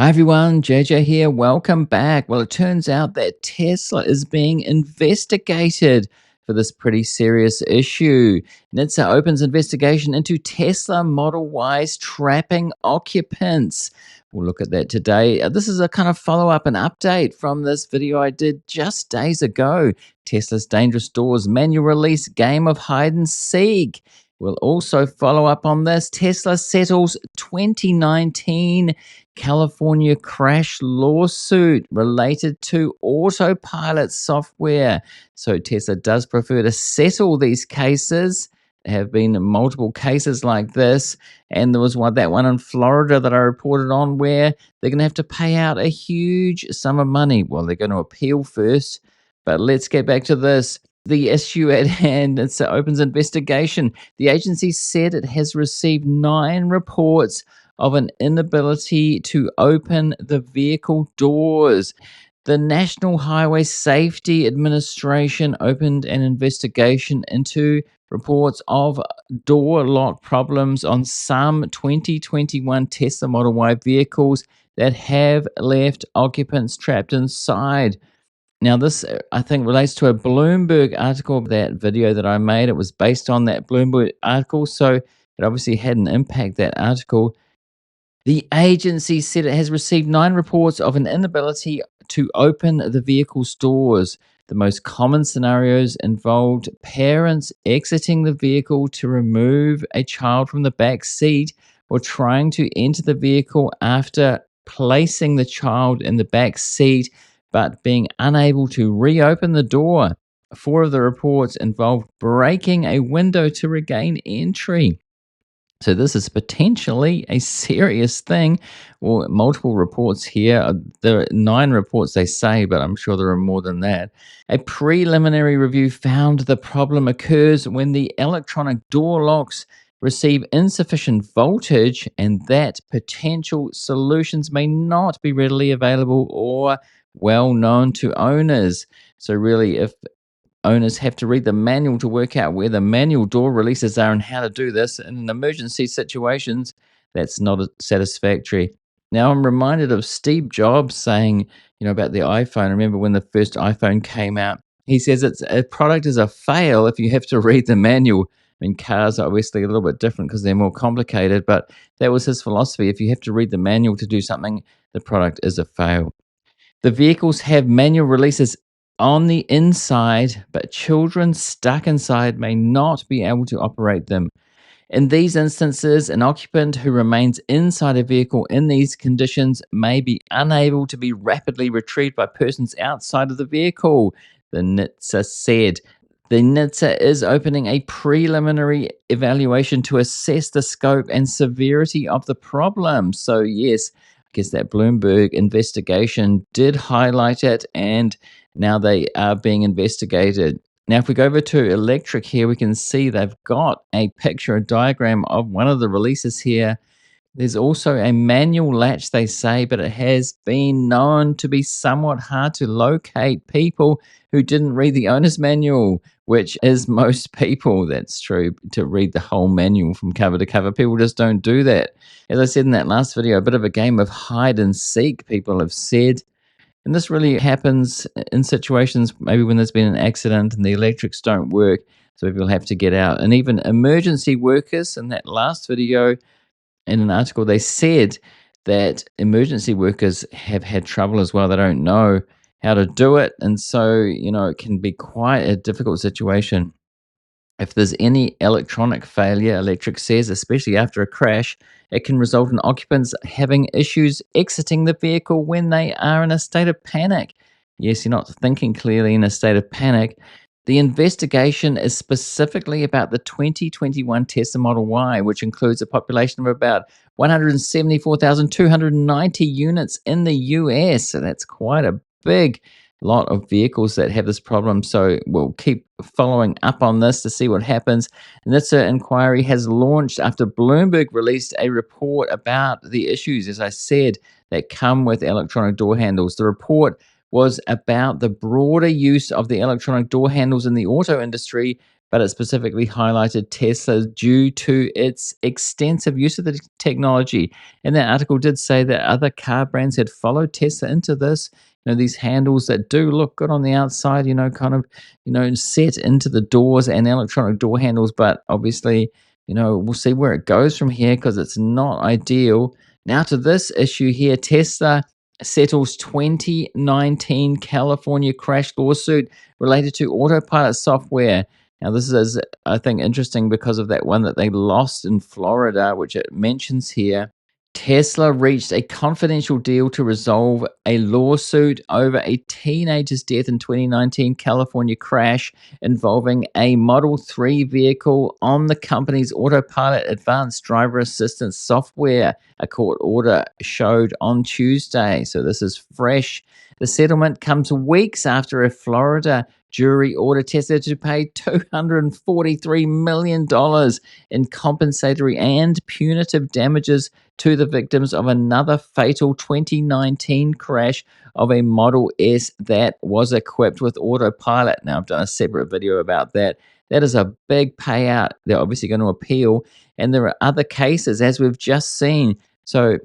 Hi everyone, JJ here. Welcome back. Well, it turns out that Tesla is being investigated for this pretty serious issue. NHTSA opens investigation into Tesla Model Y's trapping occupants. We'll look at that today. This is a kind of follow up and update from this video I did just days ago. Tesla's Dangerous Doors manual release game of hide and seek. We'll also follow up on this. Tesla settles 2019 California crash lawsuit related to Autopilot software. So Tesla does prefer to settle these cases. There have been multiple cases like this, and there was that one in Florida that I reported on where they're going to have to pay out a huge sum of money. Well, they're going to appeal first, but let's get back to this. The issue at hand, it opens investigation. The agency said it has received 9 reports of an inability to open the vehicle doors. The National Highway Safety Administration opened an investigation into reports of door lock problems on some 2021 Tesla Model Y vehicles that have left occupants trapped inside. Now, this I think relates to a Bloomberg article. That video that I made, it was based on that Bloomberg article, so it obviously had an impact, that article. The agency said it has received 9 reports of an inability to open the vehicle's doors. The most common scenarios involved parents exiting the vehicle to remove a child from the back seat or trying to enter the vehicle after placing the child in the back seat but being unable to reopen the door. 4 of the reports involved breaking a window to regain entry. So this is potentially a serious thing. Well, multiple reports here. There are 9 reports, they say, but I'm sure there are more than that. A preliminary review found the problem occurs when the electronic door locks receive insufficient voltage and that potential solutions may not be readily available or well known to owners. So really, if owners have to read the manual to work out where the manual door releases are and how to do this in emergency situations, that's not satisfactory. Now, I'm reminded of Steve Jobs saying, about the iPhone. Remember when the first iPhone came out? He says a product is a fail if you have to read the manual. I mean, cars are obviously a little bit different because they're more complicated, but that was his philosophy. If you have to read the manual to do something, the product is a fail. The vehicles have manual releases on the inside, but children stuck inside may not be able to operate them. In these instances, an occupant who remains inside a vehicle in these conditions may be unable to be rapidly retrieved by persons outside of the vehicle, the NHTSA said. The NHTSA is opening a preliminary evaluation to assess the scope and severity of the problem. So, yes, I guess that Bloomberg investigation did highlight it, and now they are being investigated. Now, if we go over to electric here, we can see they've got a picture, a diagram of one of the releases here. There's also a manual latch, they say, but it has been known to be somewhat hard to locate people who didn't read the owner's manual, which is most people. That's true, to read the whole manual from cover to cover. People just don't do that. As I said in that last video, a bit of a game of hide and seek, people have said. And this really happens in situations maybe when there's been an accident and the electrics don't work, so people have to get out. And even emergency workers, in that last video, in an article, they said that emergency workers have had trouble as well. They don't know how to do it. And so, it can be quite a difficult situation. If there's any electronic failure, Electric says, especially after a crash, it can result in occupants having issues exiting the vehicle when they are in a state of panic. Yes, you're not thinking clearly in a state of panic. The investigation is specifically about the 2021 Tesla Model Y, which includes a population of about 174,290 units in the US. So that's quite a big lot of vehicles that have this problem. So we'll keep following up on this to see what happens. And this inquiry has launched after Bloomberg released a report about the issues, as I said, that come with electronic door handles. The report was about the broader use of the electronic door handles in the auto industry, but it specifically highlighted Tesla due to its extensive use of the technology. And that article did say that other car brands had followed Tesla into this. These handles that do look good on the outside, kind of, set into the doors and electronic door handles, but obviously, we'll see where it goes from here because it's not ideal. Now to this issue here, Tesla settles 2019 California crash lawsuit related to Autopilot software. Now, this is, I think, interesting because of that one that they lost in Florida, which it mentions here. Tesla reached a confidential deal to resolve a lawsuit over a teenager's death in 2019 California crash involving a Model 3 vehicle on the company's Autopilot advanced driver assistance software, a court order showed on Tuesday. So this is fresh. The settlement comes weeks after a Florida jury ordered Tesla to pay $243 million in compensatory and punitive damages to the victims of another fatal 2019 crash of a Model S that was equipped with Autopilot. Now, I've done a separate video about that. That is a big payout. They're obviously going to appeal. And there are other cases, as we've just seen. So,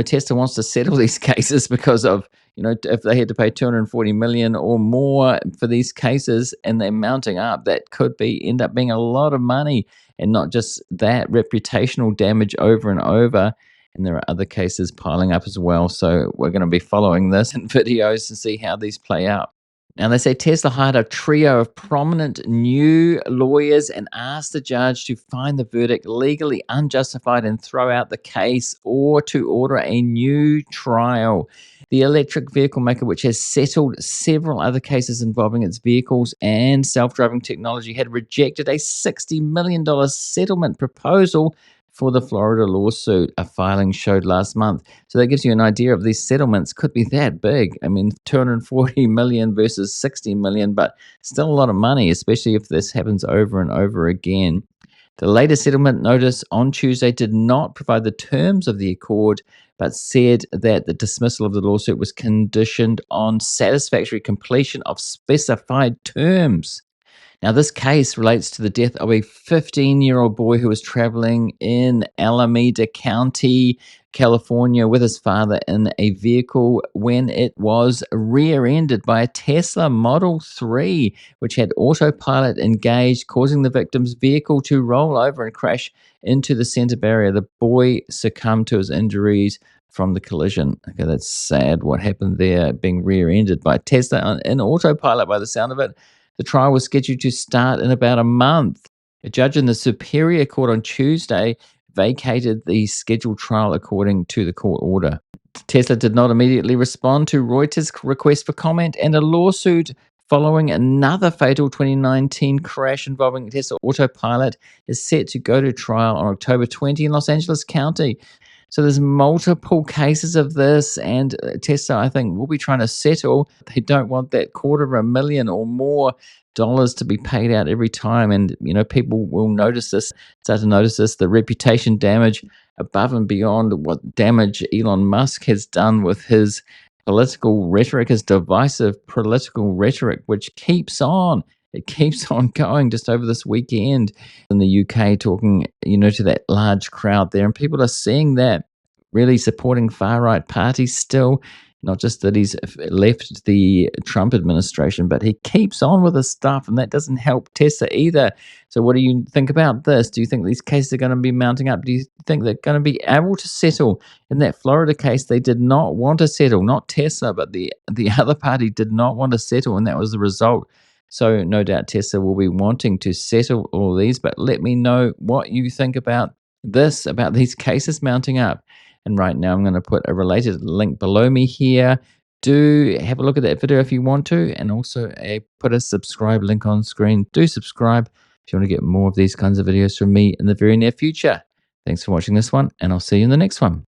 Tesla wants to settle these cases because of, if they had to pay 240 million or more for these cases and they're mounting up, that could end up being a lot of money, and not just that, reputational damage over and over. And there are other cases piling up as well. So we're going to be following this in videos to see how these play out. Now, they say Tesla hired a trio of prominent new lawyers and asked the judge to find the verdict legally unjustified and throw out the case, or to order a new trial. The electric vehicle maker, which has settled several other cases involving its vehicles and self-driving technology, had rejected a $60 million settlement proposal for the Florida lawsuit, a filing showed last month. So that gives you an idea of these settlements could be that big. I mean, 240 million versus 60 million, but still a lot of money, especially if this happens over and over again. The latest settlement notice on Tuesday did not provide the terms of the accord, but said that the dismissal of the lawsuit was conditioned on satisfactory completion of specified terms. Now, this case relates to the death of a 15-year-old boy who was traveling in Alameda County, California, with his father in a vehicle when it was rear-ended by a Tesla Model 3, which had autopilot engaged, causing the victim's vehicle to roll over and crash into the center barrier. The boy succumbed to his injuries from the collision. Okay, that's sad what happened there, being rear-ended by Tesla in autopilot by the sound of it. The trial was scheduled to start in about a month. A judge in the Superior Court on Tuesday vacated the scheduled trial according to the court order. Tesla did not immediately respond to Reuters' request for comment, and a lawsuit following another fatal 2019 crash involving Tesla Autopilot is set to go to trial on October 20 in Los Angeles County. So there's multiple cases of this, and Tesla, I think, will be trying to settle. They don't want that $250,000 or more dollars to be paid out every time, and people will start to notice this, the reputation damage above and beyond what damage Elon Musk has done with his political rhetoric, his divisive political rhetoric, which keeps on. It keeps on going. Just over this weekend in the UK, talking, to that large crowd there. And people are seeing that, really supporting far-right parties still. Not just that he's left the Trump administration, but he keeps on with his stuff, and that doesn't help Tesla either. So what do you think about this? Do you think these cases are going to be mounting up? Do you think they're going to be able to settle? In that Florida case, they did not want to settle. Not Tesla, but the other party did not want to settle, and that was the result. So no doubt Tesla will be wanting to settle all these, but let me know what you think about this, about these cases mounting up. And right now I'm going to put a related link below me here. Do have a look at that video if you want to, and also put a subscribe link on screen. Do subscribe if you want to get more of these kinds of videos from me in the very near future. Thanks for watching this one, and I'll see you in the next one.